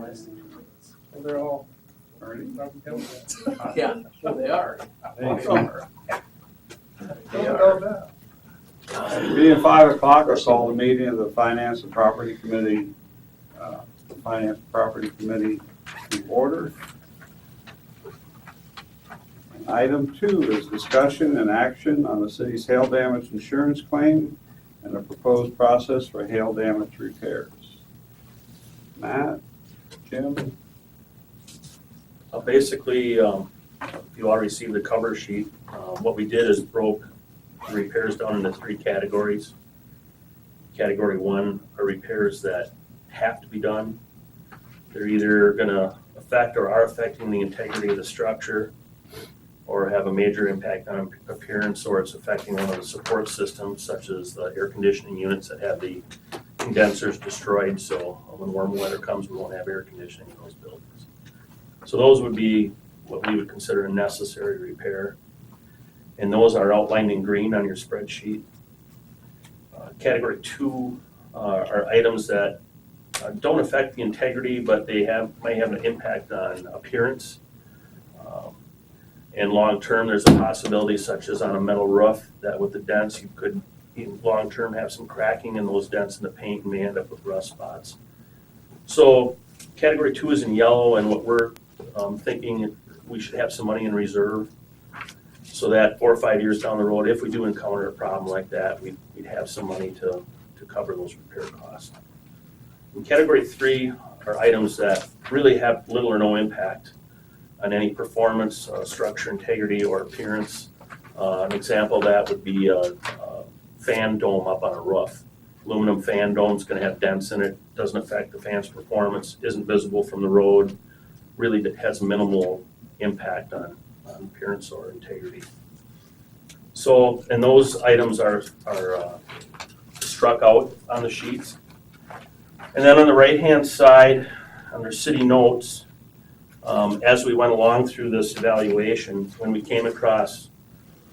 West. Well, they're all already. Yeah, well, they are. They are. They No are. doubt. Being 5 o'clock, I call the meeting of the Finance and Property Committee, to order. Item 2 is discussion and action on the city's hail damage insurance claim and the proposed process for hail damage repairs. Matt, Jim? Basically, you all received the cover sheet. What we did is broke repairs down into 3 categories. Category 1 are repairs that have to be done. They're either gonna affect or are affecting the integrity of the structure or have a major impact on appearance, or it's affecting one of the support systems such as the air conditioning units that have the condensers destroyed. So when warm weather comes, we won't have air conditioning in those buildings. So those would be what we would consider a necessary repair. And those are outlined in green on your spreadsheet. Category 2 are items that don't affect the integrity, but they might have an impact on appearance. And long-term, there's a possibility such as on a metal roof that with the dents, you could in long-term have some cracking in those dents in the paint and may end up with rust spots. So category 2 is in yellow, and what we're thinking, we should have some money in reserve so that 4 or 5 years down the road, if we do encounter a problem like that, we'd have some money to cover those repair costs. In category 3 are items that really have little or no impact on any performance, structure, integrity, or appearance. An example of that would be a fan dome up on a roof. Aluminum fan dome's gonna have dents in it, doesn't affect the fan's performance, isn't visible from the road, really has minimal impact on appearance or integrity. So, and those items are struck out on the sheets. And then on the right-hand side, under city notes, as we went along through this evaluation, when we came across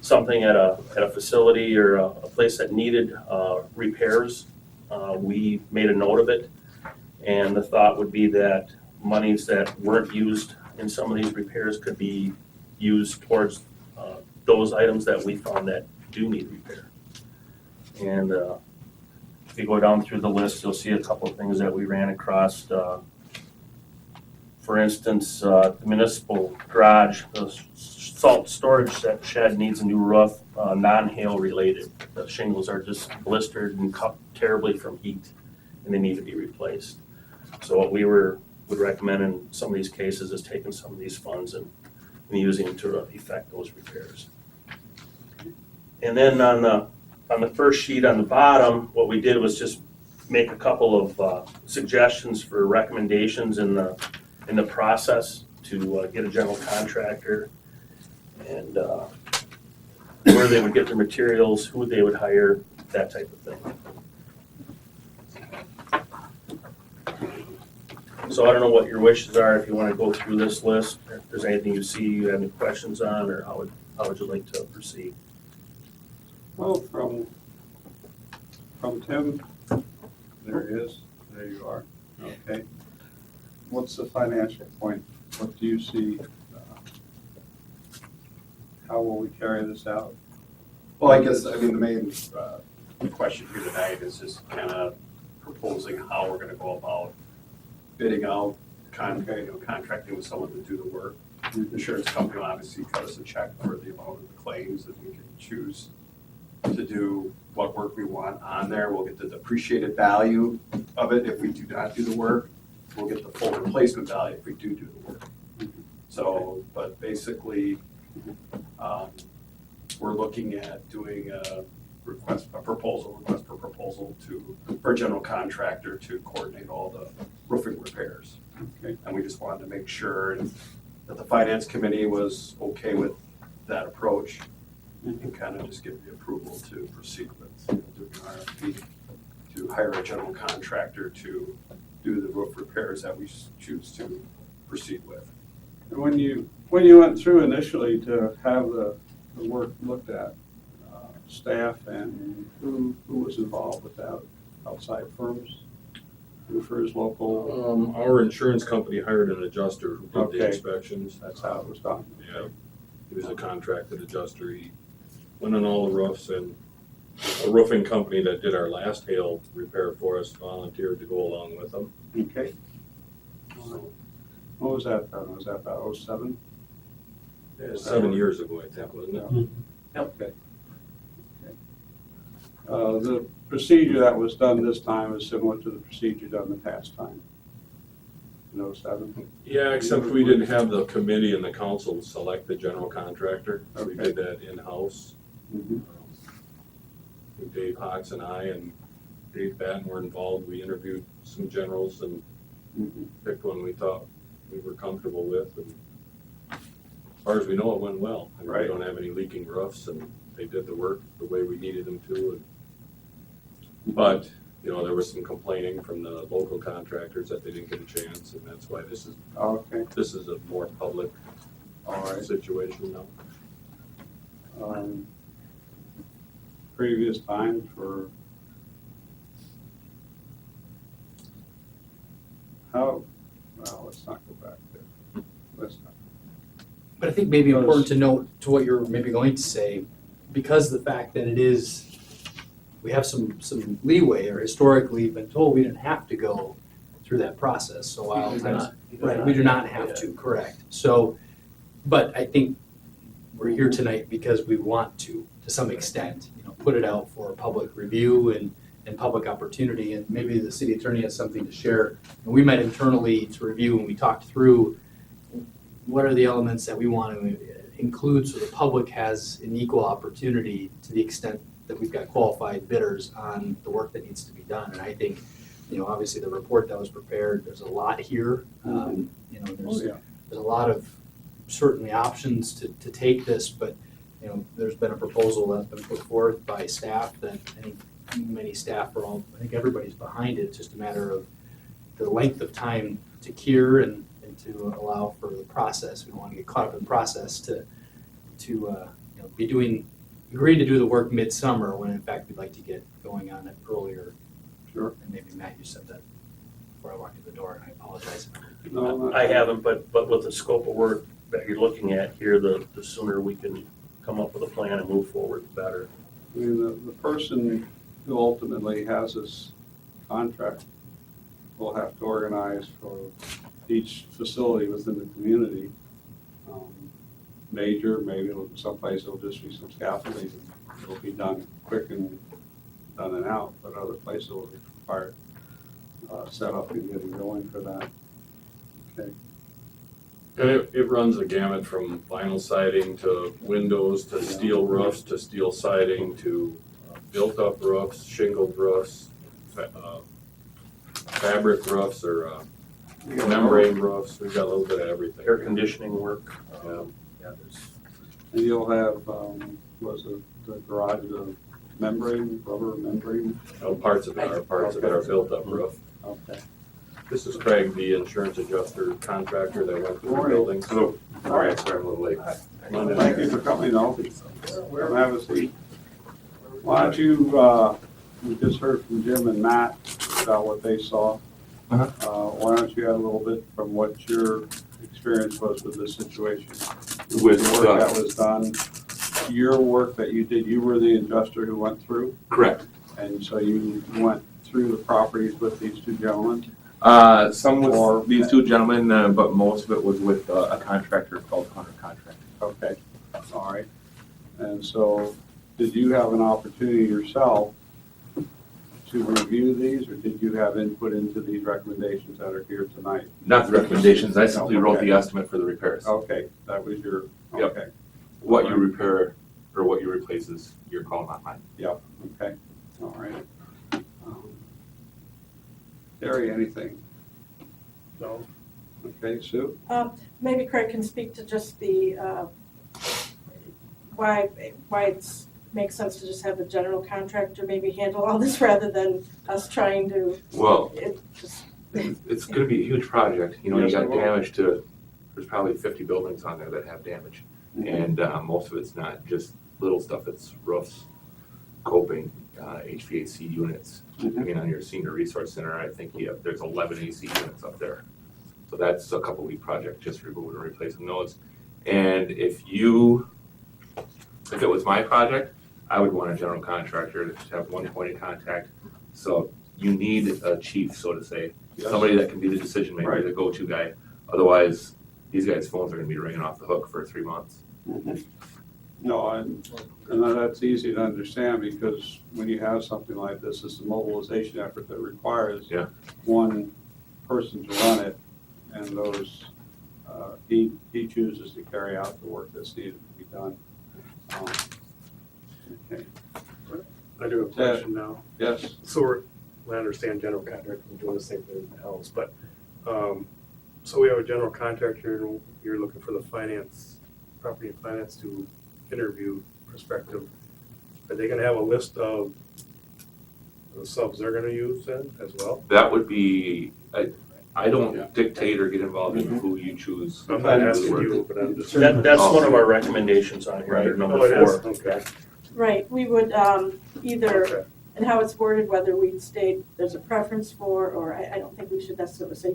something at a facility or a place that needed repairs, we made a note of it. And the thought would be that monies that weren't used in some of these repairs could be used towards those items that we found that do need repair. And if you go down through the list, you'll see a couple of things that we ran across. For instance, the municipal garage, the salt storage shed needs a new roof, non-hail related. The shingles are just blistered and cut terribly from heat, and they need to be replaced. So what we would recommend in some of these cases is taking some of these funds and using them to effect those repairs. And then on the first sheet on the bottom, what we did was just make a couple of suggestions for recommendations in the process to get a general contractor and where they would get their materials, who they would hire, that type of thing. So I don't know what your wishes are, if you want to go through this list, or if there's anything you see you have any questions on, or how would you like to proceed? Well, from Tim, there he is, there you are, okay. What's the financial point? What do you see? How will we carry this out? Well, I guess, the main question here tonight is just kind of proposing how we're going to go about bidding out, contracting with someone to do the work. The insurance company will obviously cut us a check for the amount of the claims, and we can choose to do what work we want on there. We'll get the depreciated value of it if we do not do the work. We'll get the full replacement value if we do the work. So, but basically, we're looking at doing a request for proposal for a general contractor to coordinate all the roofing repairs. Okay. And we just wanted to make sure that the finance committee was okay with that approach and kind of just give the approval to proceed with doing an RFP to hire a general contractor to do the roof repairs that we choose to proceed with. And when you went through initially to have the work looked at, staff and who was involved with that, outside firms? roofers, local, Our insurance company hired an adjuster who did the Okay. inspections. that's how it was done. Yeah, he was a contracted adjuster. He went on all the roofs, and a roofing company that did our last hail repair for us volunteered to go along with them. Okay. What was that done? Was that about '07? 7 years ago, I think, wasn't it? Okay. The procedure that was done this time is similar to the procedure done the past time. In '07? Yeah, except we didn't have the committee and the council select the general contractor. We Okay. did that in-house. Mhm. Dave Hawks and I and Dave Batten were involved. We interviewed some generals and Mhm. picked one we thought we were comfortable with. And as far as we know, it went well. I mean, Right. we don't have any leaking roofs, and they did the work the way we needed them to. But, you know, there was some complaining from the local contractors that they didn't get a chance, and that's why this Okay, is a more public all right. situation now. Previous times for how, well, let's not go back there. Let's not. But I think maybe important to note to what you're maybe going to say, because of the fact that it is, we have some leeway, or historically been told we didn't have to go through that process, so while it's not, right, we do not have to, correct. So, but I think we're here tonight because we want to some extent, you know, put it out for public review and public opportunity, and maybe the city attorney has something to share. And we met internally to review, and we talked through what are the elements that we want to include so the public has an equal opportunity to the extent that we've got qualified bidders on the work that needs to be done. And I think, you know, obviously the report that was prepared, there's a lot here. You know, Oh, yeah. there's a lot of certainly options to take this, but, you know, there's been a proposal that's been put forth by staff that I think many staff are all, I think everybody's behind it. It's just a matter of the length of time to cure and to allow for the process. We don't want to get caught up in the process to you know, agreeing to do the work midsummer when in fact we'd like to get going on it earlier. Sure. And maybe Matt, you said that before I walked in the door, and I apologize. No, I haven't, but with the scope of work that you're looking at here, the sooner we can come up with a plan and move forward, the better. I mean, the person who ultimately has this contract will have to organize for each facility within the community. Major, maybe someplace it'll just be some scaffolding, it'll be done quick and done and out, but other places will require set up and getting going for that. Okay. And it runs a gamut from vinyl siding to windows to steel roofs to steel siding to built-up roofs, shingled roofs, fabric roofs or membrane roofs. We've got a little bit of everything. Air conditioning work, yeah, there's, And you'll have, was it the garage, the membrane, rubber membrane? No, parts of it are built-up roof. Okay. This is Craig, the insurance adjuster contractor that went through the Morning. buildings. Hello. All right, sorry, I'm a little late. Thank you for coming, though. Come have a seat. Why don't you, we just heard from Jim and Matt about what they saw. Why don't you add a little bit from what your experience was with this situation? With, The work that was done, your work that you did, you were the adjuster who went through, correct. and so you went through the properties with these two gentlemen? Some Or- with these two gentlemen, but most of it was with a contractor called Hunter Contract. Okay, all right. And so, did you have an opportunity yourself to review these, or did you have input into these recommendations that are here tonight? Not the recommendations, I simply wrote the Okay. estimate for the repairs. Okay, that was your, Yep. okay, What you repair or what you replace is your call, not mine. yep, okay, all right. Terry, anything? no, Okay, Sue? Maybe Craig can speak to just the, why it's, makes sense to just have a general contractor maybe handle all this rather than us trying to, Well, it just, it's gonna be a huge project, you know, you Yes, it got will. damage to, there's probably 50 buildings on there that have damage. And most of it's not just little stuff, it's roofs, coping, HVAC units. I mean, on your senior resource center, I think there's 11 AC units up there. So that's a couple week project, just removing and replacing those. And if it was my project, I would want a general contractor to have one point of contact. So you need a chief, so to say, somebody that can be the decision maker, Right. the go-to guy. Otherwise, these guys' phones are gonna be ringing off the hook for 3 months. No, and that's easy to understand, because when you have something like this, it's a mobilization effort that requires Yeah. one person to run it, and those, he chooses to carry out the work that's needed to be done. Okay. I do have a question now. Yes, So I understand general contractor and doing the same thing else, but, so we have a general contractor and you're looking for the property and finance to interview prospective. Are they gonna have a list of the subs they're gonna use then as well? That would be, I don't dictate or get involved in who you choose. I'm not asking you, but I'm just. That's one of our recommendations on here, under Oh, number it is? 4. Okay. Right, we would either, Okay. and how it's worded, whether we'd state there's a preference for, or I don't think we should necessarily say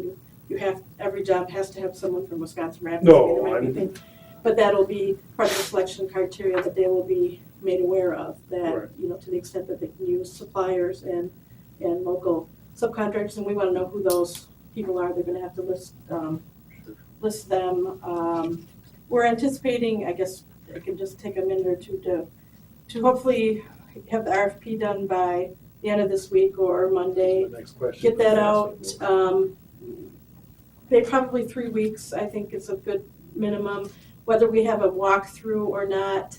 you have, every job has to have someone from Wisconsin Rapids. No, There might be things- But that'll be part of the selection criteria that they will be made aware of, that, Right. you know, to the extent that they can use suppliers and local subcontractors, and we wanna know who those people are, they're gonna have to list them. We're anticipating, I guess, it can just take a minute or two to hopefully have the RFP done by the end of this week or Monday. The next question. Get that out. They probably 3 weeks, I think is a good minimum. Whether we have a walkthrough or not,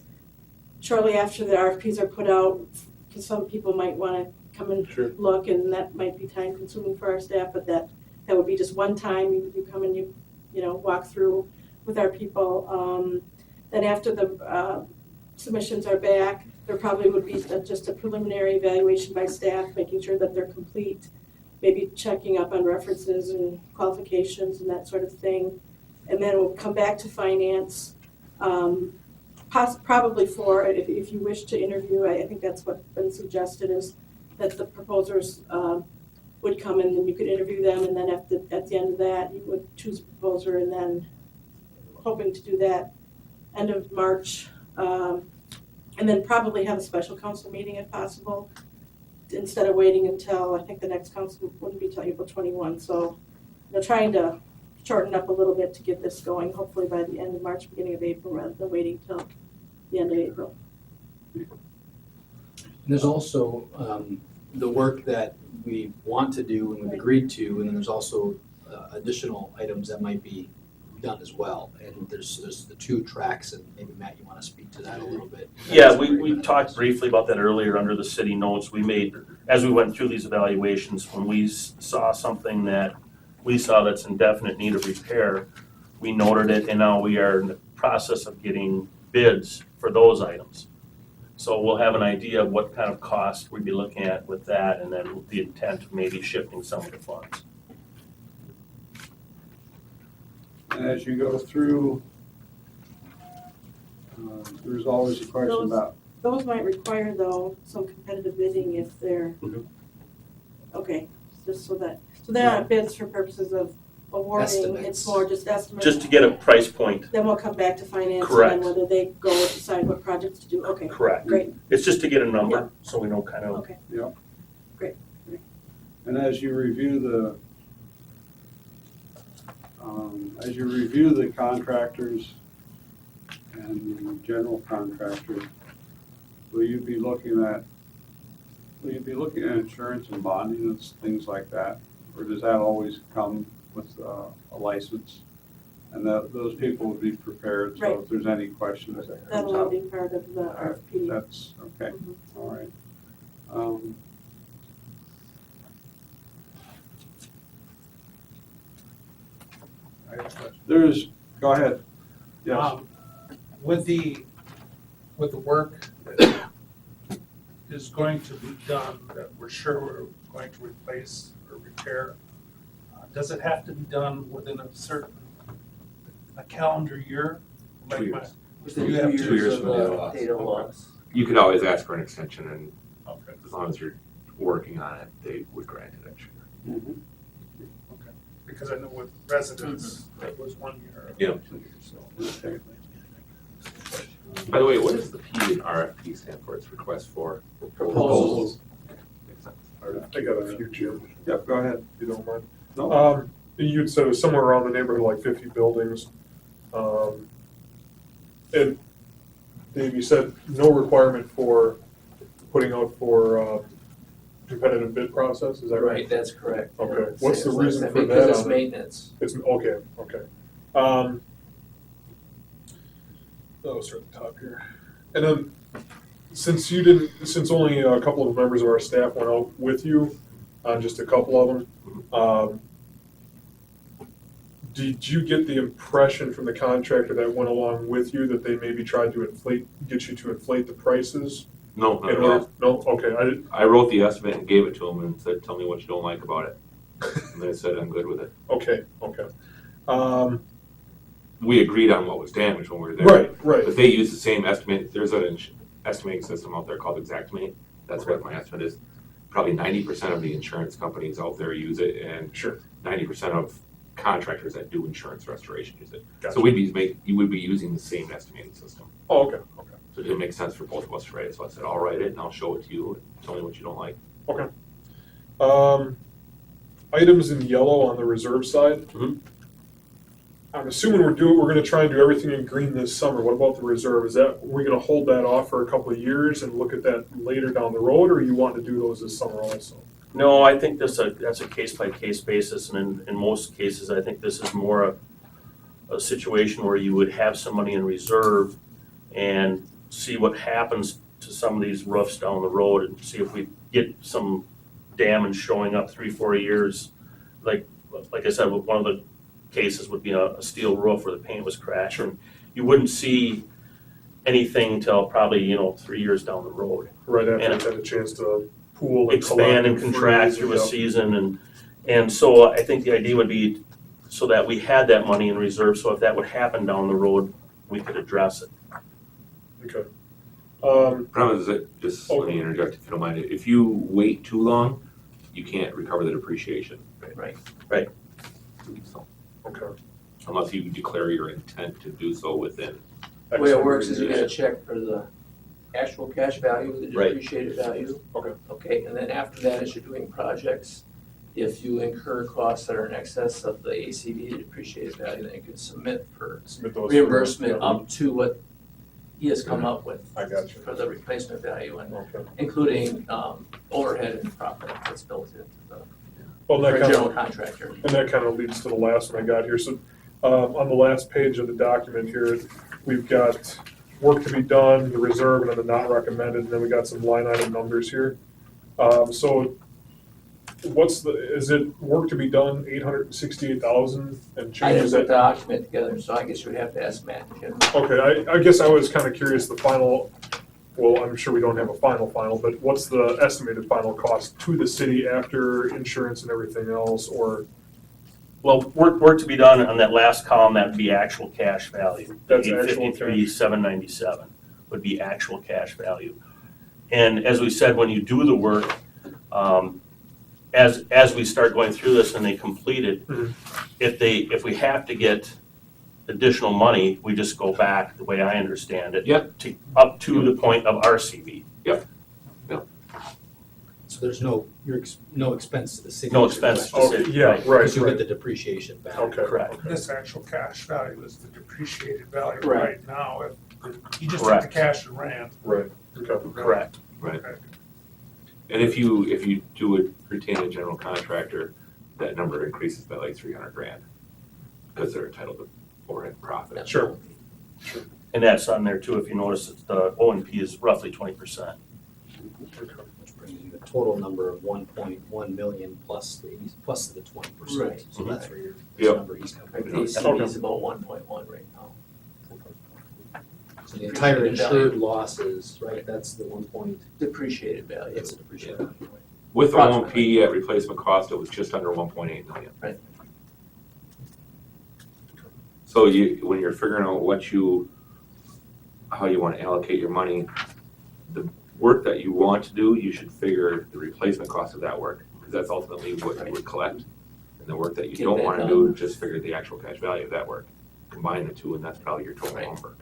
shortly after the RFPs are put out, because some people might wanna come and Sure. look, and that might be time consuming for our staff, but that would be just one time, you come and you know, walk through with our people. Then after the submissions are back, there probably would be just a preliminary evaluation by staff, making sure that they're complete, maybe checking up on references and qualifications and that sort of thing. And then we'll come back to finance, probably if you wish to interview, I think that's what's been suggested, is that the proposers would come in and you could interview them, and then at the end of that, you would choose a proposer, and then hoping to do that end of March. And then probably have a special council meeting if possible, instead of waiting until, I think the next council wouldn't be till April 21. So they're trying to shorten up a little bit to get this going, hopefully by the end of March, beginning of April, rather than waiting till the end of April. And there's also the work that we want to do and we've agreed to, and then there's also additional items that might be done as well. And there's the 2 tracks, and maybe Matt, you want to speak to that a little bit? Yeah, we talked briefly about that earlier under the city notes. We made, as we went through these evaluations, when we saw something that we saw that's in definite need of repair, we noted it, and now we are in the process of getting bids for those items. So we'll have an idea of what kind of cost we'd be looking at with that, and then with the intent of maybe shifting some of the funds. and as you go through, there's always a question Those- about, Those might require, though, some competitive bidding if they're, Mhm. okay, just so they're not bids for purposes of awarding, Estimates. it's more just estimates. Just to get a price point, Then we'll come back to finance, and Correct. then whether they go decide what projects to do, okay, correct. great, It's just to get a number, so we know kind of, okay. and as you review the contractors and the general contractor, will you be looking at insurance and bonding and things like that? Or does that always come with a license? And those people will be prepared, so Right. if there's any questions that comes That'll all up, be part of the RFP. that's, okay, Mhm. all right. I have a question. There's, go ahead. Yes, With the work that is going to be done, that we're sure we're going to replace or repair, does it have to be done within a calendar year? 2 Like years. You have 2 years from now. data loss. You could always ask for an extension, and Okay. as long as you're working on it, they would grant it, I'm sure. Mhm. Because I know with residents, it was 1 year. Yeah. 2 years, so. By the way, what does the P in RFP stand for? It's request for Proposals. Makes sense. I got a few, Jim, Yep, go ahead. if you don't mind. No, You'd said it was somewhere around the neighborhood of like 50 buildings. And Dave, you said no requirement for putting out for competitive bid process, is that right? Right, that's correct. Okay. What's the Same as reason last for time, Because that it's on it? maintenance. It's, okay. I'll start at the top here. And then, since only a couple of members of our staff went out with you, just a couple of them, did you get the impression from the contractor that went along with you that they maybe tried to get you to inflate the prices? No, not In at order, all. no, okay, I didn't, I wrote the estimate and gave it to them and said, tell me what you don't like about it. And they said, I'm good with it. okay. We agreed on what was damaged when we were there. Right. But they use the same estimate, there's an estimating system out there called Xactimate, that's what my estimate is. Probably 90% of the insurance companies out there use it, and Sure. 90% of contractors that do insurance restoration use it. Gotcha. So you would be using the same estimating system. Oh, okay. So it didn't make sense for both of us to write it, so I said, I'll write it and I'll show it to you, and tell me what you don't like. Items in yellow on the reserve side. Mhm. I'm assuming we're gonna try and do everything in green this summer. What about the reserve? We're gonna hold that off for a couple of years and look at that later down the road, or you want to do those this summer also? No, I think that's a case-by-case basis, and in most cases, I think this is more a situation where you would have some money in reserve and see what happens to some of these roofs down the road, and see if we get some damage showing up 3-4 years. Like I said, one of the cases would be a steel roof where the paint was cracked, and you wouldn't see anything till probably 3 years down the road. Right after And- it's had a chance to pool and Expand and collect contract freeze, through a yep. season, and so I think the idea would be so that we had that money in reserve, so if that would happen down the road, we could address it. Okay. Problem is that, just let me interject if you don't mind, if you wait too long, you can't recover the depreciation. Right. So, Okay. unless you declare your intent to do so within. The way it works is you get a check for the actual cash value, the Right. depreciated value. Okay. Okay, and then after that, as you're doing projects, if you incur costs that are in excess of the ACV, the depreciated value, then you can submit for Submit those. reimbursement Yeah. up to what he has come up with I got you. for the replacement value, and Okay. including overhead and profit that's built into the, Well, for that a kind general of, contractor. and that kind of leads to the last one I got here. So, on the last page of the document here, we've got work to be done, the reserve, and then the not recommended, and then we got some line item numbers here. So is it work to be done, 868,000 and I changes didn't put that? the document together, so I guess you would have to ask Matt. Okay, I guess I was kind of curious, the final, well, I'm sure we don't have a final, but what's the estimated final cost to the city after insurance and everything else, or? Well, work to be done on that last column, that would be actual cash value. That's actual cash. 853,797 would be actual cash value. And as we said, when you do the work, as we start going through this and they complete it, Mhm. if we have to get additional money, we just go back, the way I understand it. Yep. Up to the point of RCV. So there's no expense to the city. No expense to the Okay, city. yeah, right, Because you get right. the depreciation back. Okay. Correct. This actual cash value is the depreciated value Right. right now. If you just took the Correct. cash and ran. Right, okay. Correct. Right. Okay. And if you do retain a general contractor, that number increases by like 300 grand, because they're entitled to overhead profit. Sure. And that's on there too, if you notice, it's the O and P is roughly 20%. Which brings you the total number of 1.1 million plus the 20%. Right. So that's where Yep. your number he's coming Right, the from. ACV is about 1.1 right now. So the entire insured losses, right, that's the 1 point, Depreciated value. that's the depreciation. With OMP at replacement cost, it was just under 1.8 million. Right. So when you're figuring out how you want to allocate your money, the work that you want to do, you should figure the replacement cost of that work, because that's ultimately what you would collect. And the work that you Get don't that wanna done. do, just figure the actual cash value of that work. Combine the two, and that's probably your total Right. number.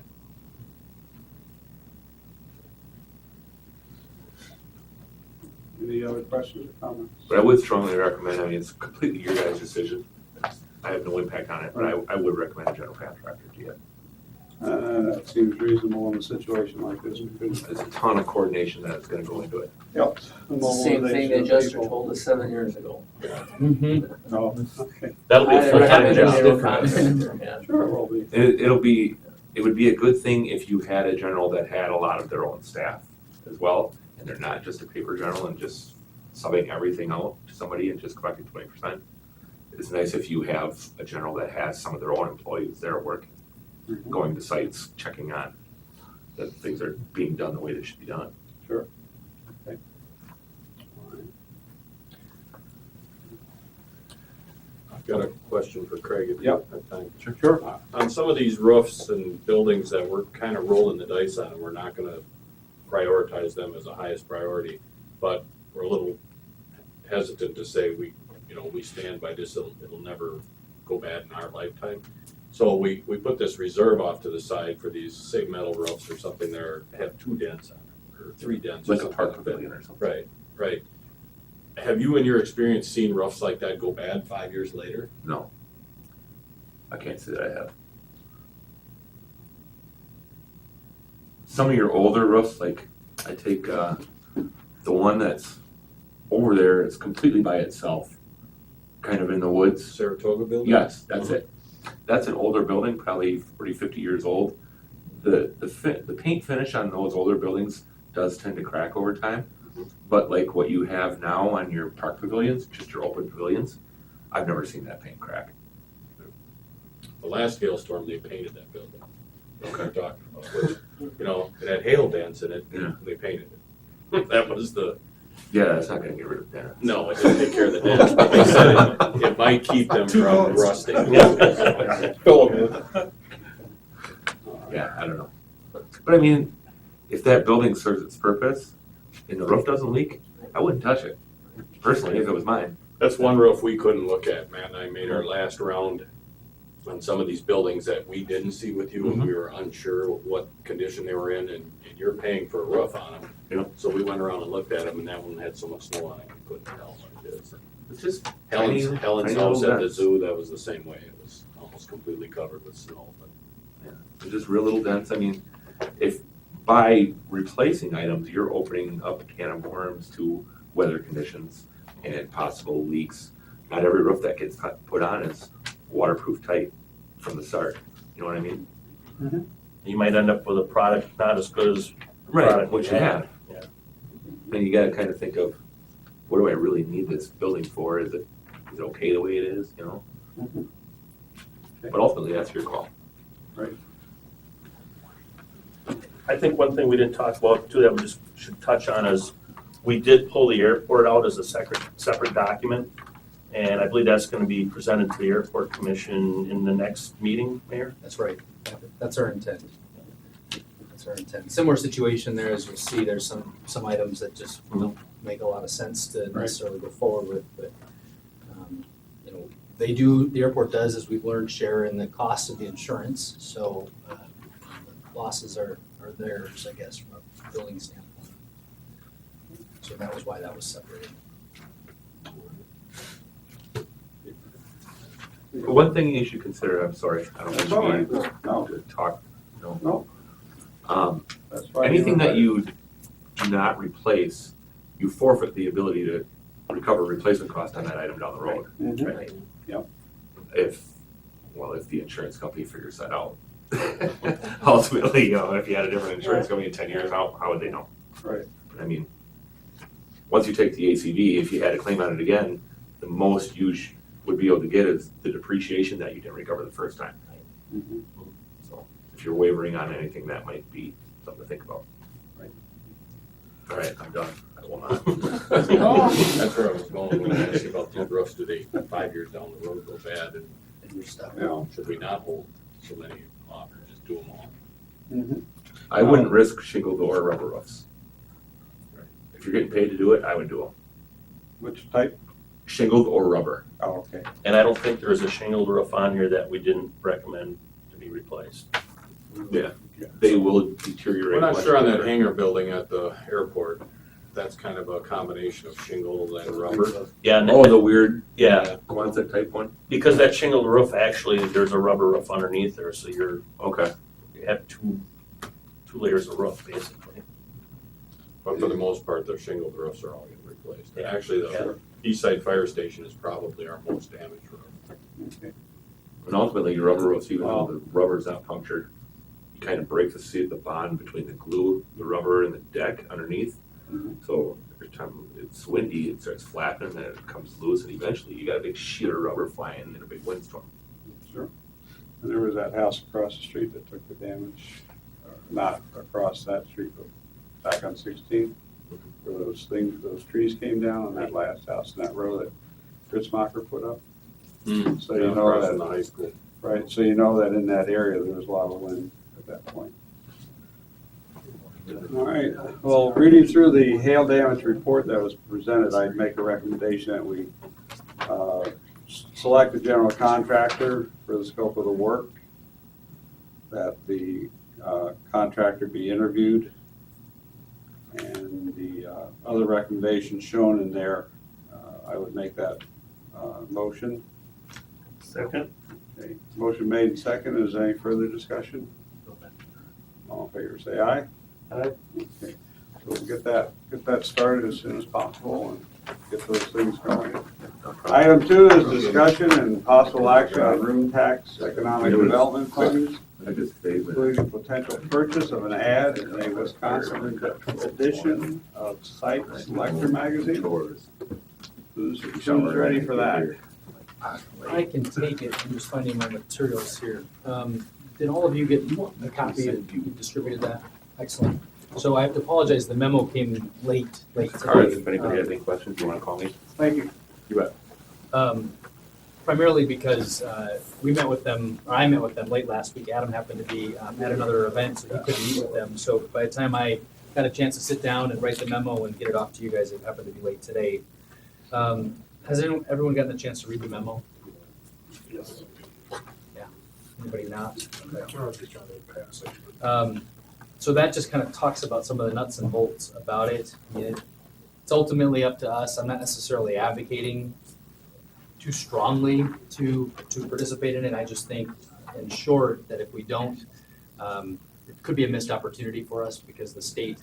Any other questions or comments? But I would strongly recommend, I mean, it's completely your guys' decision. I have no impact on it, but I would recommend a general contractor to you. That seems reasonable in a situation like this. because- There's a ton of coordination that's gonna go into it. Yep. Same thing the adjuster told us 7 years ago. Oh, okay. That'll be a I full-time recommend a job. general contractor, yeah. Sure, will be. It would be a good thing if you had a general that had a lot of their own staff as well, and they're not just a paper general and just subbing everything out to somebody and just collecting 20%. It's nice if you have a general that has some of their own employees there working, going to sites, checking on that things are being done the way they should be done. Sure. Okay. All right. I've got a question for Craig if you Yep. have time. Sure. On some of these roofs and buildings that we're kind of rolling the dice on, we're not gonna prioritize them as the highest priority, but we're a little hesitant to say we stand by this, it'll never go bad in our lifetime. So we put this reserve off to the side for these, say, metal roofs or something that have 2 dents on it, or 3 dents. or Like a something park like that. pavilion or something. Right. Have you, in your experience, seen roofs like that go bad 5 years later? No. I can't say that I have. Some of your older roofs, like I take the one that's over there, it's completely by itself, kind of in the woods. Saratoga building? Yes, that's it. That's an older building, probably 40, 50 years old. The paint finish on those older buildings does tend to crack over time. But like what you have now on your park pavilions, just your open pavilions, I've never seen that paint crack. The last hailstorm, they painted that building. That's what Okay. I'm talking about, which, it had hail dents in it, Yeah. and they painted it. That was the, Yeah, that's not gonna get rid of that. no, it didn't take care of the dents, but they said it might keep them from rusting. Fill 'em in. Yeah, I don't know. But I mean, if that building serves its purpose and the roof doesn't leak, I wouldn't touch it. Personally, if it was mine. That's one roof we couldn't look at. Matt and I made our last round on some of these buildings that we didn't see with you, and we were unsure what condition they were in, and you're paying for a roof on them. Yep. So we went around and looked at them, and that one had so much snow on it, we couldn't tell what it is. It's just Helen's tiny house little at the dents. zoo, that was the same way. It was almost completely covered with snow, but They're just real little dents. I mean, if by replacing items, you're opening up a can of worms to weather conditions and possible leaks. Not every roof that gets put on is waterproof tight from the start. You know what I mean? You might end up with a product not as good as product What we you have. have. Yeah. Then you gotta kind of think of, what do I really need this building for? Is it okay the way it is, you know? Mhm. But ultimately, that's your call. I think one thing we didn't talk about too that we just should touch on is we did pull the airport out as a separate document. And I believe that's gonna be presented to the airport commission in the next meeting, Mayor? That's right. That's our intent. That's our intent. Similar situation there, as you'll see, there's some items that just don't make a lot of sense to necessarily go forward with, but, the airport does, as we've learned, share in the cost of the insurance, so, the losses are theirs, I guess, from a billing standpoint. So that was why that was separated. One thing you should consider, I'm sorry, I don't That's all want right. to No, to talk, no. no, that's why. Anything that you do not replace, you forfeit the ability to recover replacement cost on that item down the road. Mhm. If the insurance company figures that out. Ultimately, if you had a different insurance company in 10 years, how would they know? Right. I mean, once you take the ACV, if you had a claim on it again, the most you would be able to get is the depreciation that you didn't recover the first time. Mhm. So if you're wavering on anything, that might be something to think about. Right. All right, I'm done. I will not. that's where I was going when I asked you about these roofs. Do they, 5 years down the road, go bad? And And your stuff. Yeah. should we not hold so many off and just do them all? Mhm. I wouldn't risk shingled or rubber roofs. If you're getting paid to do it, I would do them, Which type? shingled or rubber. Oh, okay. And I don't think there's a shingled roof on here that we didn't recommend to be replaced. Yeah, they will deteriorate. We're not much sure on that quicker. hangar building at the airport. That's kind of a combination of shingle and rubber. Yeah, and Oh, the weird, yeah, one's that type one? because that shingled roof, actually, there's a rubber roof underneath there, so you Okay. have two layers of roof, basically. But for the most part, the shingled roofs are all getting replaced. And Yeah. actually, the East Side Fire Station is probably our most damaged roof. Okay. And ultimately, your rubber roofs, even though the rubber's not punctured, you kind of break the bond between the glue, the rubber, and the deck underneath. Mhm. So every time it's windy, it starts flapping, and then it comes loose, and eventually you got a big sheet of rubber flying in a big windstorm. Sure. And there was that house across the street that took the damage, not across that street, but back on 16th, where those trees came down on that last house in that row that Fritzmacher put up. So you know Across from the that, high school. right, so you know that in that area, there was a lot of wind at that point. All right, well, reading through the hail damage report that was presented, I'd make a recommendation that we select a general contractor for the scope of the work, that the contractor be interviewed, and the other recommendations shown in there, I would make that motion. Second? Okay, motion made and second. Is there any further discussion? All in favor, say aye. Aye. Okay, so we'll get that started as soon as possible and get those things going. Item 2 is discussion and possible action on room tax economic development funds, I just statement. including potential purchase of an ad in a Wisconsin edition of Site Selector magazine. Who's ready for that? I can take it. I'm just finding my materials here. Did all of you get a copy and you distributed that? Excellent. So I have to apologize, the memo came late Cards, today. if anybody has any questions, you wanna call me? Thank you. You bet. Primarily because we met with them, or I met with them late last week. Adam happened to be at another event, so he couldn't meet with them. So by the time I got a chance to sit down and write the memo and get it off to you guys, it happened to be late today. Has everyone gotten a chance to read the memo? Yes. Yeah. Anybody not? Okay. I was just trying to pass it. So that just kind of talks about some of the nuts and bolts about it. It's ultimately up to us. I'm not necessarily advocating too strongly to participate in it. I just think, in short, that if we don't, it could be a missed opportunity for us because the state,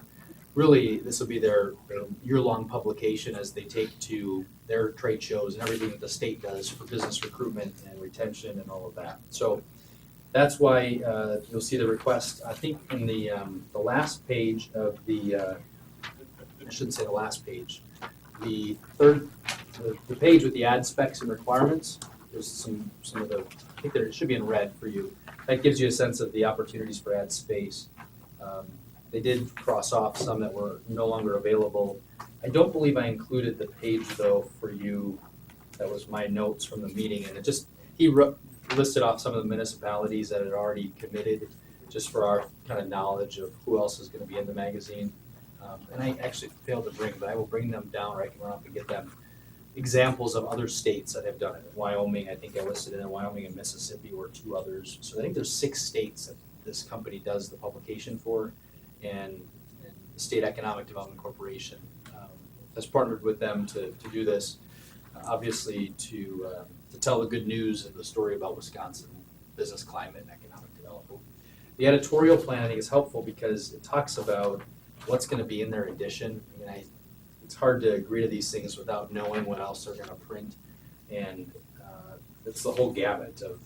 really, this will be their year-long publication as they take to their trade shows and everything that the state does for business recruitment and retention and all of that. So that's why you'll see the request, I think in the last page of the, I shouldn't say the last page, the page with the ad specs and requirements, there's some of the, I think it should be in red for you. That gives you a sense of the opportunities for ad space. They did cross off some that were no longer available. I don't believe I included the page though for you. That was my notes from the meeting, and it just, listed off some of the municipalities that had already committed, just for our kind of knowledge of who else is going to be in the magazine. And I actually failed to bring, but I will bring them down, or I can run up and get them examples of other states that have done it. Wyoming, I think I listed in Wyoming and Mississippi were 2 others. So I think there's 6 states that this company does the publication for, and the State Economic Development Corporation has partnered with them to do this, obviously to tell the good news of the story about Wisconsin business climate and economic development. The editorial plan, I think, is helpful because it talks about what's going to be in their edition. I mean, it's hard to agree to these things without knowing what else they're going to print, and it's the whole gamut of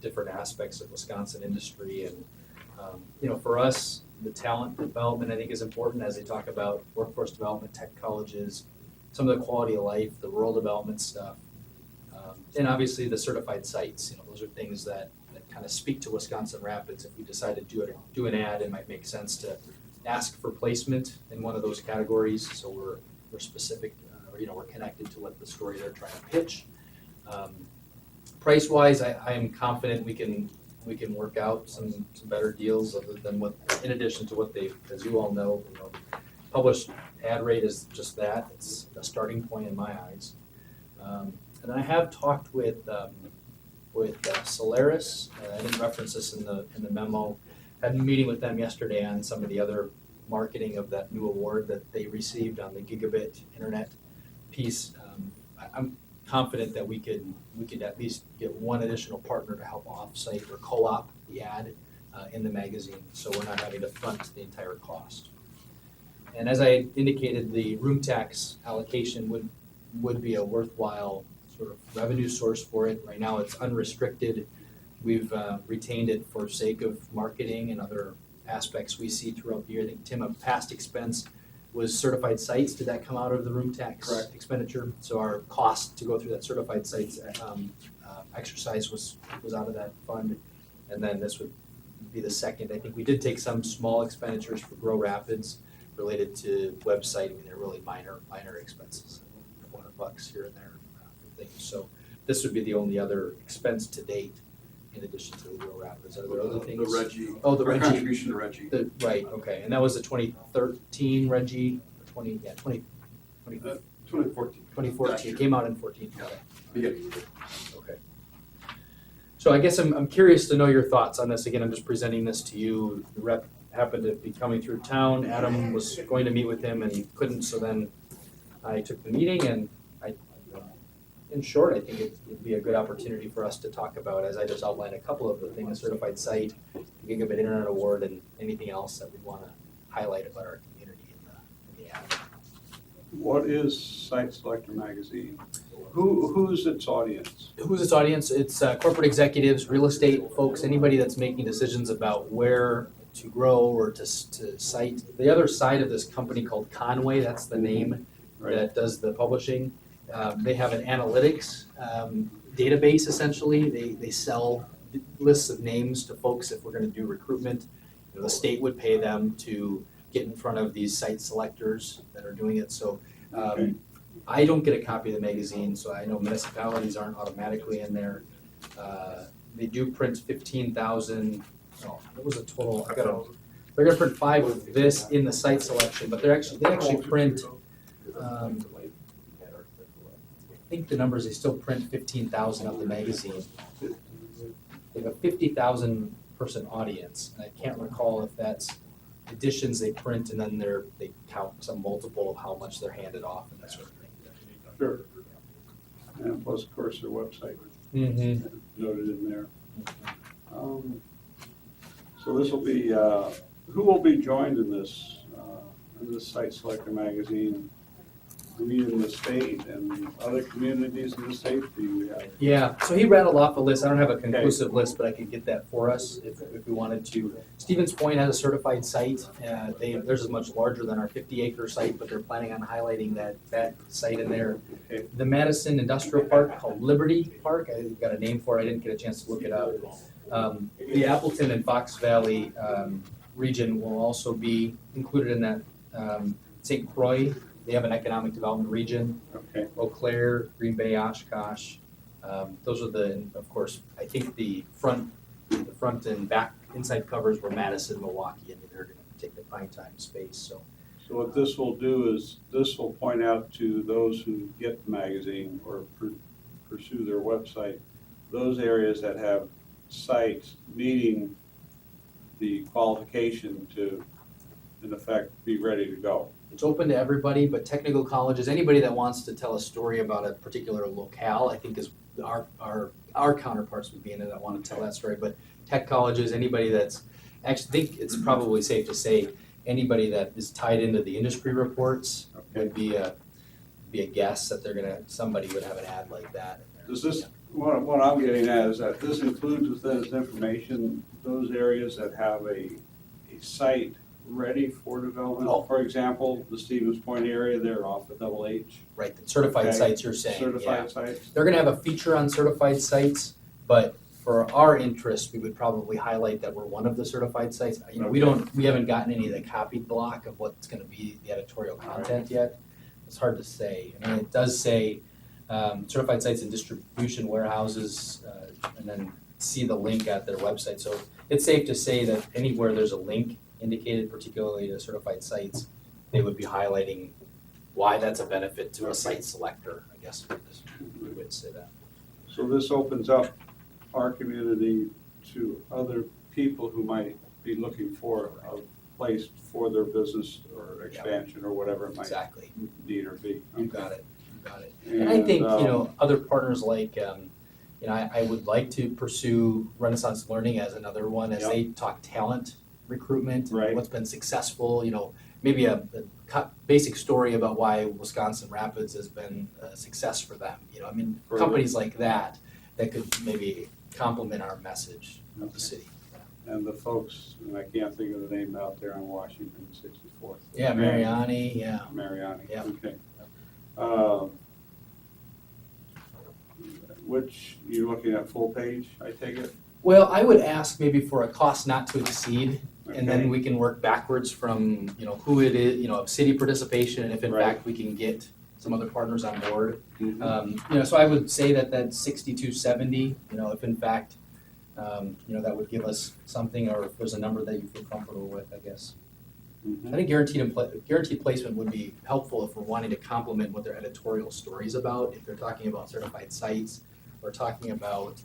different aspects of Wisconsin industry. And for us, the talent development, I think, is important as they talk about workforce development, tech colleges, some of the quality of life, the rural development stuff. And obviously the certified sites, those are things that kind of speak to Wisconsin Rapids. If we decide to do an ad, it might make sense to ask for placement in one of those categories. So we're specific, we're connected to what the story they're trying to pitch. Price wise, I am confident we can work out some better deals other than in addition to what they, as you all know, published ad rate is just that, it's a starting point in my eyes. And I have talked with Solaris, I didn't reference this in the memo, had a meeting with them yesterday on some of the other marketing of that new award that they received on the gigabit internet piece. I'm confident that we could at least get one additional partner to help off-site or co-op the ad in the magazine, so we're not having to front the entire cost. And as I indicated, the room tax allocation would be a worthwhile sort of revenue source for it. Right now, it's unrestricted. We've retained it for sake of marketing and other aspects we see throughout the year. I think, Tim, a past expense was certified sites. Did that come out of the room tax expenditure? So our cost to go through that certified sites exercise was out of that fund. And then this would be the second. I think we did take some small expenditures for Grow Rapids related to website. I mean, they're really minor expenses, $200 here and there for things. So this would be the only other expense to date in addition to the Grow Rapids. Are there other things? The Reggie. Oh, the our Reggie. Contribution to Reggie. Right, okay. And that was the 2013 Reggie, 2014. 2014. Came out in 14. Yeah. Okay. Beginning of the year. Okay. So I guess I'm curious to know your thoughts on this. Again, I'm just presenting this to you. The rep happened to be coming through town. Adam was going to meet with him and he couldn't, so then I took the meeting and in short, I think it'd be a good opportunity for us to talk about, as I just outlined a couple of the things, certified site, the Gigabit Internet Award, and anything else that we want to highlight about our community in the ad. What is Site Selector Magazine? Who's its audience? Who's its audience? It's corporate executives, real estate folks, anybody that's making decisions about where to grow or to site. The other side of this company called Conway, that's the name that does the publishing. They have an analytics database, essentially. They sell lists of names to folks if we're going to do recruitment. You know, the state would pay them to get in front of these site selectors that are doing it. So I don't get a copy of the magazine, so I know municipalities aren't automatically in there. They do print 15,000. No, it was a total. They're going to print 5 of this in the site selection, but they actually print. I think the numbers, they still print 15,000 of the magazine. They have a 50,000 person audience, and I can't recall if that's editions they print and then they count some multiple of how much they're handed off and that sort of thing. Sure. And plus, of course, their website Mm-hmm. noted in there. So this will be, who will be joined in this Site Selector Magazine? We in the state and other communities in the state, do we have? Yeah, so he rattled off a list. I don't have a conclusive list, but I could get that for us if we wanted to. Stevens Point has a certified site. Theirs is much larger than our 50-acre site, but they're planning on highlighting that site in there. Okay. The Madison Industrial Park called Liberty Park, I got a name for it. I didn't get a chance to look it up. The Appleton and Fox Valley region will also be included in that. St. Croix, they have an economic development region. Okay. Eau Claire, Green Bay, Oshkosh. Those are of course, I think the front and back inside covers were Madison, Milwaukee, and they're going to take the prime time space. So what this will do is, this will point out to those who get the magazine or pursue their website, those areas that have sites meeting the qualification to, in effect, be ready to go. it's open to everybody, but technical colleges, anybody that wants to tell a story about a particular locale, I think is our counterparts would be in it that want to tell that story. But tech colleges, anybody that's, actually think it's probably safe to say, anybody that is tied into the industry reports would be a guess that somebody would have an ad like that. Does this, what I'm getting at is that this includes within its information those areas that have a site ready for development. Oh. For example, the Stevens Point area, they're off of Double H. Right, the certified Okay. sites you're saying, yeah. Certified sites. They're gonna have a feature on certified sites, but for our interest, we would probably highlight that we're one of the certified sites. You know, we haven't gotten any of the copied block of what's gonna be the editorial content yet. It's hard to say. I mean, it does say, certified sites and distribution warehouses, and then see the link at their website. So it's safe to say that anywhere there's a link indicated, particularly to certified sites, they would be highlighting why that's a benefit to a site selector, I guess we would say that. So this opens up our community to other people who might be looking for a place for their business or expansion or whatever it might Exactly. need or be. You got it, you got it. And I think, other partners like, I would like to pursue Renaissance Learning as another one, as they talk talent recruitment, Right. what's been successful, maybe a basic story about why Wisconsin Rapids has been a success for them. For Companies like that could maybe complement our message of the city. And the folks, and I can't think of the name out there on Washington, 64th. Yeah, Mariani, yeah. Mariani, Yeah. okay. Which, you're looking at full page, I take it? Well, I would ask maybe for a cost not to exceed, and then Okay. we can work backwards from, who it is, city participation, and if in Right. fact we can get some other partners on board. Mhm. So I would say that 6270, if in fact, that would give us something, or if there's a number that you feel comfortable with, I guess. I Mhm. think guaranteed placement would be helpful if we're wanting to complement what their editorial story's about. If they're talking about certified sites, or talking about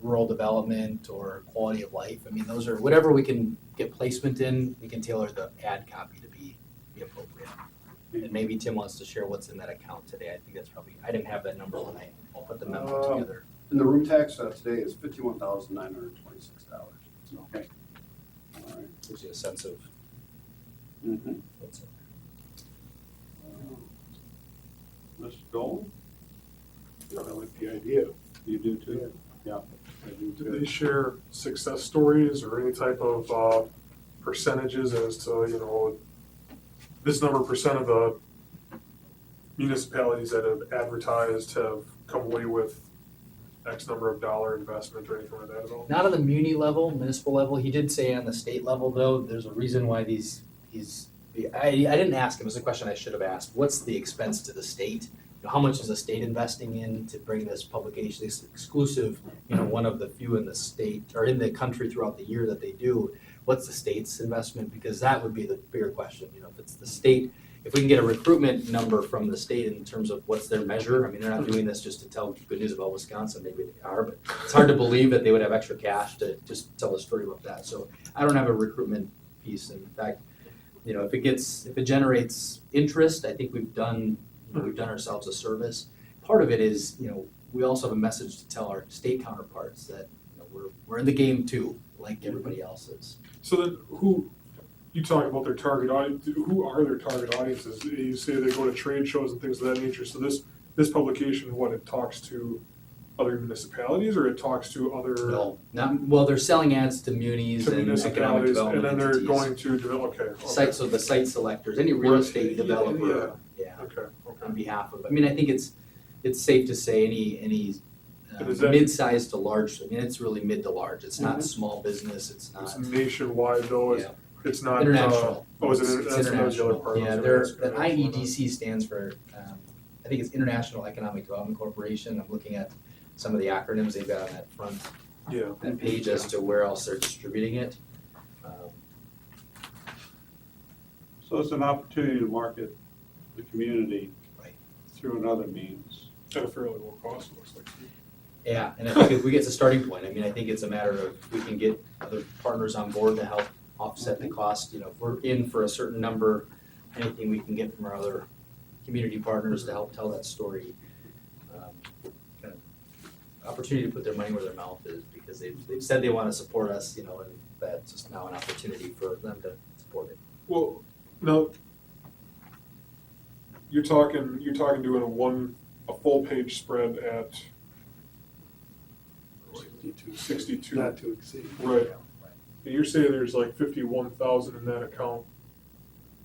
rural development or quality of life. I mean, those are, whatever we can get placement in, we can tailor the ad copy to be appropriate. And maybe Tim wants to share what's in that account today. I think that's probably, I didn't have that number when I put the memo together. And the room tax today is $51,926. Okay. All right. Gives you a sense of Mhm. what's in there. Mr. Dolan, I like the idea. you do too? Yeah. I do Do too. they share success stories or any type of percentages as to, this number of percent of the municipalities that have advertised have come away with X number of dollar investment or anything like that at all? Not on the municipal level. He did say on the state level, though, there's a reason why I didn't ask him, it was a question I should have asked. What's the expense to the state? How much is the state investing in to bring this publication, this exclusive, one of the few in the state or in the country throughout the year that they do? What's the state's investment? Because that would be the bigger question. If it's the state, if we can get a recruitment number from the state in terms of what's their measure. I mean, they're not doing this just to tell good news about Wisconsin. Maybe they are, but it's hard to believe that they would have extra cash to just tell a story about that. So I don't have a recruitment piece. In fact, if it generates interest, I think we've done ourselves a service. Part of it is, we also have a message to tell our state counterparts that we're in the game too, like everybody else is. So then you talk about their target audience, who are their target audiences? You say they go to trade shows and things of that nature. So this publication, it talks to other municipalities or it talks to other They're selling ads to munis and economic municipalities and development then they're entities. going to develop, okay. So the site selectors, any real estate Yeah, developer, Okay, on behalf of, I think it's safe to say any And is that- mid-sized to large, it's really mid to large. It's not Mhm. small business, it's It's not. nationwide though, Yeah. it's not. International. Oh, is it, It's that's the other international. part. Yeah, That's the international. IEDC stands for, I think it's International Economic Development Corporation. I'm looking at some of the acronyms they've got on that front, Yeah. that page as to where else they're distributing it. So it's an opportunity to market the community Right. through another means. At a fairly low cost, it looks like. Yeah, and I think if we get to starting point, I think it's a matter of if we can get other partners on board to help offset the cost. If we're in for a certain number, anything we can get from our other community partners to help tell that story. Kind of opportunity to put their money where their mouth is, because they've said they want to support us, and that's just now an opportunity for them to support it. Well, no. You're talking doing a full page spread at 62. Not to exceed. Right. And you're saying there's like 51,000 in that account,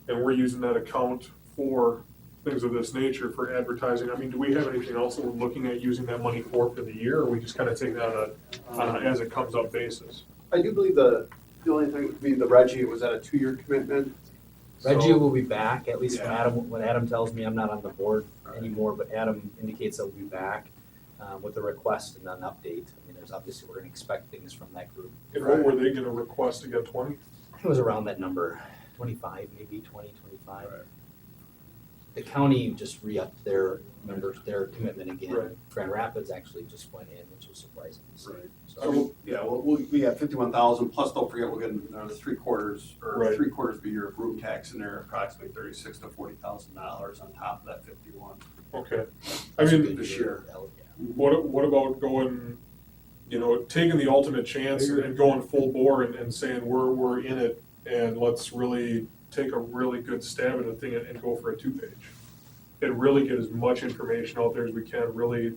and we're using that account for things of this nature for advertising. Do we have anything else that we're looking at using that money for the year, or we just kind of take that on a as it comes up basis? I do believe the only thing would be the Reggie, was that a 2-year commitment? Reggie So- will be back, at least Yeah. when Adam tells me. I'm not on the board anymore, but Adam indicates they'll be back with a request and an update. There's obviously, we're gonna expect things from that group. And what were they gonna request again, 20? It was around that number. 25, maybe 2025. Right. The county just re-upped their members, their commitment again. Right. Grand Rapids actually just went in, which was surprising. Right. So, yeah, well, we have 51,000, plus don't forget, we're getting another three quarters Right. of a year of room tax in there, approximately $36,000 to $40,000 on top of that 51 Okay. I That's a mean, good this year. year. Yeah. what about going, taking the ultimate chance and going full bore and saying, we're in it, and let's really take a really good stab at the thing and go for a 2-page. And really get as much information out there as we can, really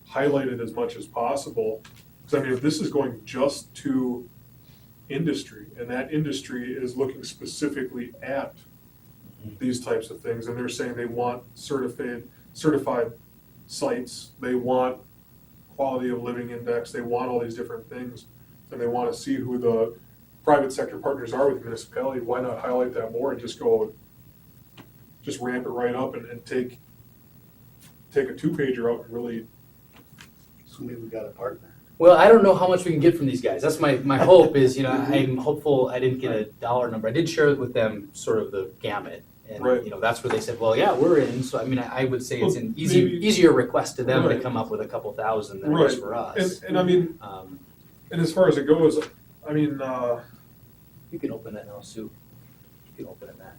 highlight it as much as possible. Because I mean, if this is going just to industry, and that industry is looking specifically at these types of things, and they're saying they want certified sites, they want quality of living index, they want all these different things, and they want to see who the private sector partners are with the municipality, why not highlight that more and just ramp it right up and take a 2-pager out and really. So maybe we got a partner. Well, I don't know how much we can get from these guys. That's my hope is, I'm hopeful, I didn't get a dollar number. I did share with them sort of the gamut. And, Right. That's where they said, well, yeah, we're in. So, I mean, I would say it's an Well, maybe- easier request to them to Right. come up with a couple thousand than it is Right. for us. And I mean, and as far as it goes, I mean, You can open that now, Sue. You can open it back.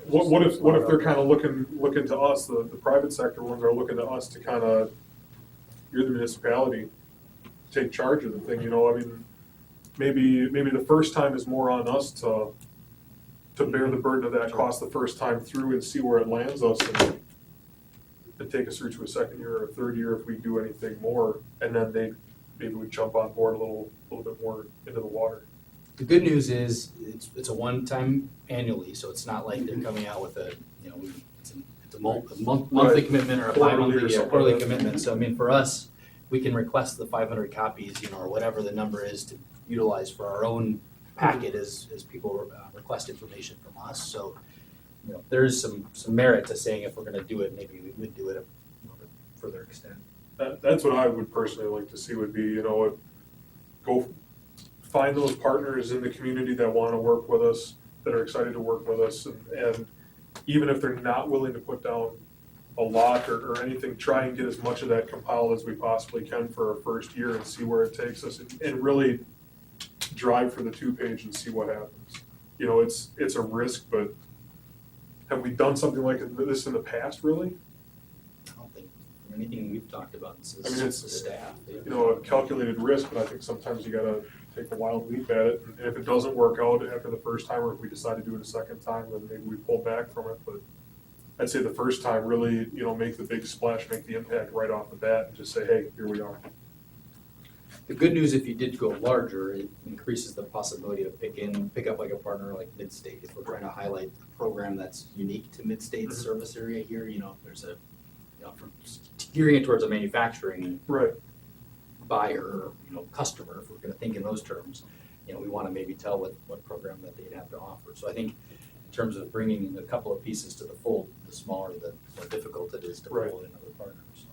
what if they're kind of looking to us, the private sector ones are looking to us to kind of, you're the municipality, take charge of the thing, I mean, maybe the first time is more on us to bear the burden of that cost the first time through and see where it lands us and take us through to a second year or a third year if we do anything more, and then maybe we jump on board a little bit more into the water. The good news is it's a one-time annually, so it's not like they're coming out with it's a monthly Right. commitment or a Quarterly or bi-monthly, something quarterly like that. commitment. So I mean, for us, we can request the 500 copies, or whatever the number is to utilize for our own packet as people request information from us. So, there's some merit to saying if we're gonna do it, maybe we would do it a little bit further extent. That's what I would personally like to see would be, go find those partners in the community that want to work with us, that are excited to work with us, and even if they're not willing to put down a lot or anything, try and get as much of that compiled as we possibly can for our first year and see where it takes us and really drive for the 2-page and see what happens. It's a risk, but have we done something like this in the past, really? I don't think from anything we've talked about since I mean, the it's- staff. A calculated risk, but I think sometimes you gotta take a wild leap at it. And if it doesn't work out after the first time, or if we decide to do it a second time, then maybe we pull back from it. But I'd say the first time, really, make the big splash, make the impact right off the bat, and just say, hey, here we are. The good news, if you did go larger, it increases the possibility to pick up like a partner like Midstate. If we're trying to highlight a program that's unique to Midstate's Mhm. service area here, if there's from gearing it towards a manufacturing Right. buyer, customer, if we're gonna think in those terms, we wanna maybe tell what program that they'd have to offer. So I think in terms of bringing a couple of pieces to the fold, the smaller, the more difficult it is to Right. pull in other partners.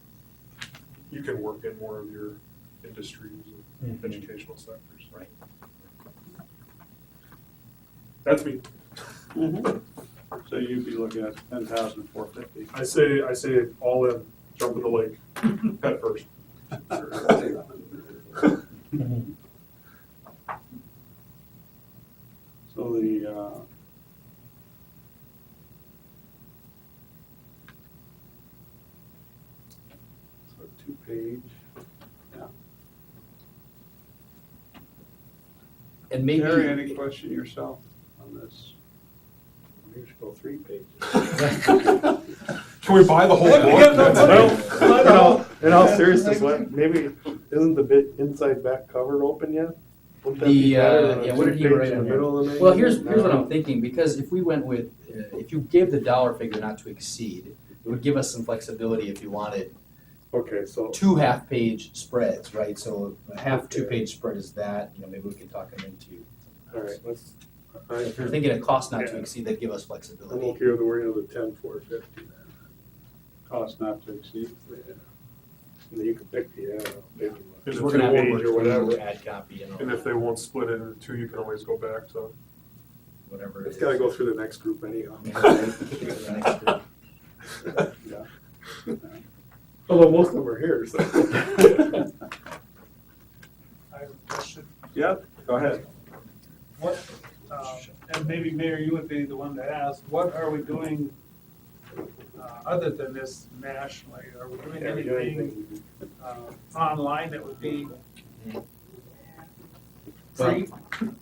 You can work in more of your industries and educational sectors. Right. That's me. So you'd be looking at 10,450. I say all in, jump in the lake, head first. So the, so 2-page, And maybe. Jerry, any question yourself on this? Maybe we should go 3 pages. Can we buy the whole book? Well, in all seriousness, maybe isn't the bit inside back cover open yet? Wouldn't that be better than a what did he 2-page write in on the here? middle of the Well, name? here's what I'm thinking, because if we went with, if you gave the dollar figure not to exceed, it would give us some flexibility if you wanted Okay, so, 2 half-page spreads, right? So a half Okay. 2-page spread is that, maybe we can talk them into. all right, let's, If you're thinking a cost not to Yeah. exceed, that'd give us I'm flexibility. okay with the wording of the 10,450 then. Cost not to exceed. And then you can pick the, big one. Because we're gonna have to Page work or whatever. through ad copy and all And if that. they won't split it into 2, you can always go back to whatever it is. It's gotta go through the next group anyhow. Yeah, right. Kick it to the next group. Yeah. Although most of them are here, so. I have a question. Yep, go ahead. What, and maybe Mayor, you would be the one to ask, what are we doing other than this nationally? Are we doing anything online that would be free?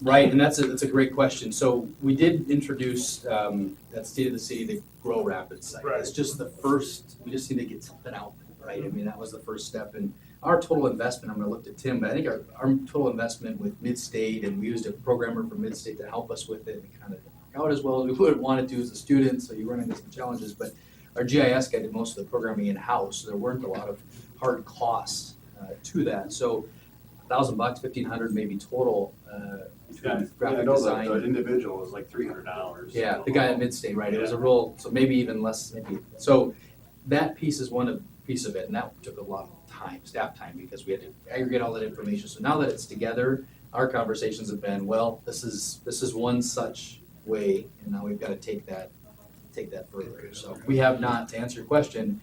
Right, and that's a great question. So we did introduce that State of the City, the Grow Rapids site. Right. It's just the first, we just need to get something out, right? I mean, that was the first step. And our total investment, I'm gonna look to Tim, but I think our total investment with Midstate, and we used a programmer from Midstate to help us with it, and kind of out as well as we would want to do as a student, so you run into some challenges. But our GIS guy did most of the programming in-house, so there weren't a lot of hard costs to that. So $1,000, $1,500 maybe total between graphic I know design. the individual was like $300. Yeah, the guy at Midstate, right, it was a real, so maybe even less, maybe, so that piece is piece of it, and that took a lot of time, staff time, because we had to aggregate all that information. So now that it's together, our conversations have been, well, this is one such way, and now we've got to take that further. So we have not, to answer your question,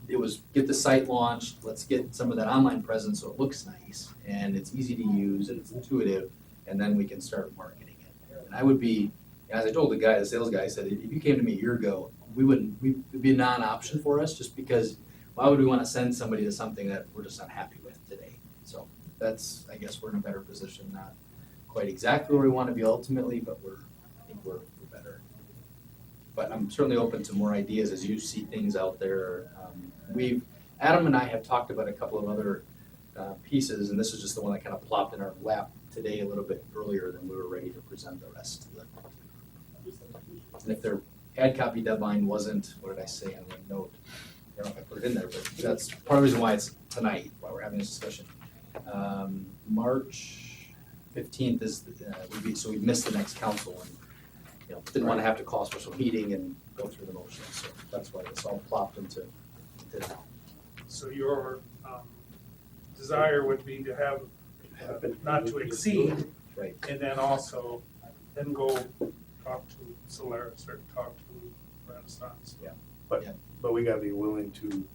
it was get the site launched, let's get some of that online presence so it looks nice, and it's easy to use, and it's intuitive, and then we can start marketing it. And I would be, as I told the sales guy, I said, if you came to me a year ago, it'd be a non-option for us, just because why would we want to send somebody to something that we're just not happy with today? So that's, I guess we're in a better position, not quite exactly where we want to be ultimately, but I think we're better. But I'm certainly open to more ideas as you see things out there. Adam and I have talked about a couple of other pieces, and this is just the one that kind of plopped in our lap today a little bit earlier than we were ready to present the rest of them. And if their ad copy deadline wasn't, what did I say on the note? I don't know if I put it in there, but that's part of the reason why it's tonight, why we're having this discussion. March 15th is, so we missed the next council, and didn't want to have to call a special meeting and go through the motions, so that's why it's all plopped into now. So your desire would be to have not to exceed, Right. and then also then go talk to Solaris or talk to Renaissance. Yeah. But we gotta be willing to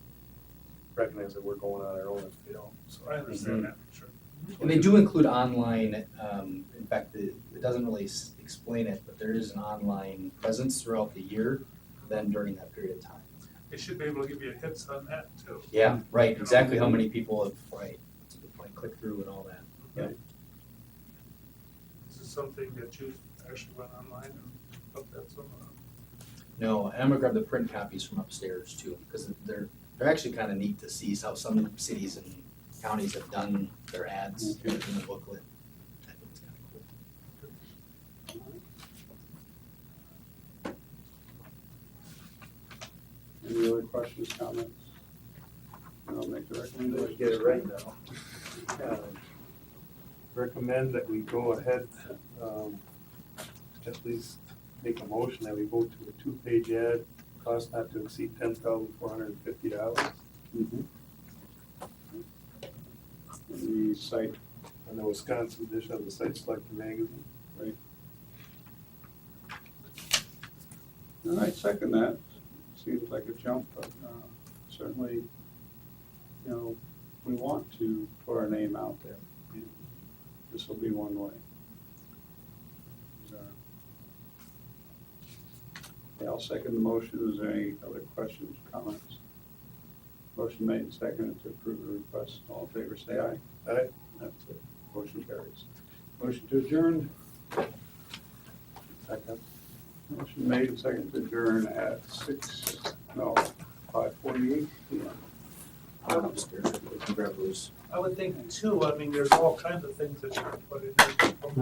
recognize that we're going on our own if they don't. So I understand that, for sure. And they do include online, in fact, it doesn't really explain it, but there is an online presence throughout the year, then during that period of time. They should be able to give you hits on that too. Yeah, right, exactly how many people have, right, that's a good point, click through and all that. This is something that you actually went online and looked at some of. No, and I'm gonna grab the print copies from upstairs too, because they're actually kind of neat to see how some cities and counties have done their ads in the booklet. I think it's kind of cool. Any other questions, comments? I'll make the recommendation. Get it right now. Recommend that we go ahead, at least make a motion that we go to a 2-page ad, cost not to exceed $10,450. The site, On the Wisconsin edition of the Site Selector magazine. all right, second that. Seems like a jump, but certainly, we want to put our name out there. This will be one way. Okay, I'll second the motion. Is there any other questions, comments? Motion made and seconded to approve the request. All in favor, say aye. Aye. That's it. Motion carries. Motion to adjourn. Second. Motion made and seconded to adjourn at 5:48 p.m. I'm upstairs, we can grab those. I would think too, I mean, there's all kinds of things that you could put in there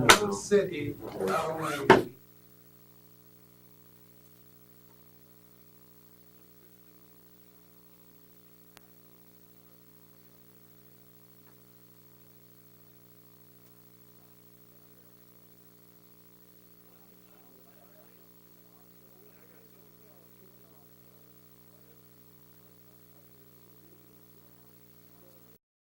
from the city, not only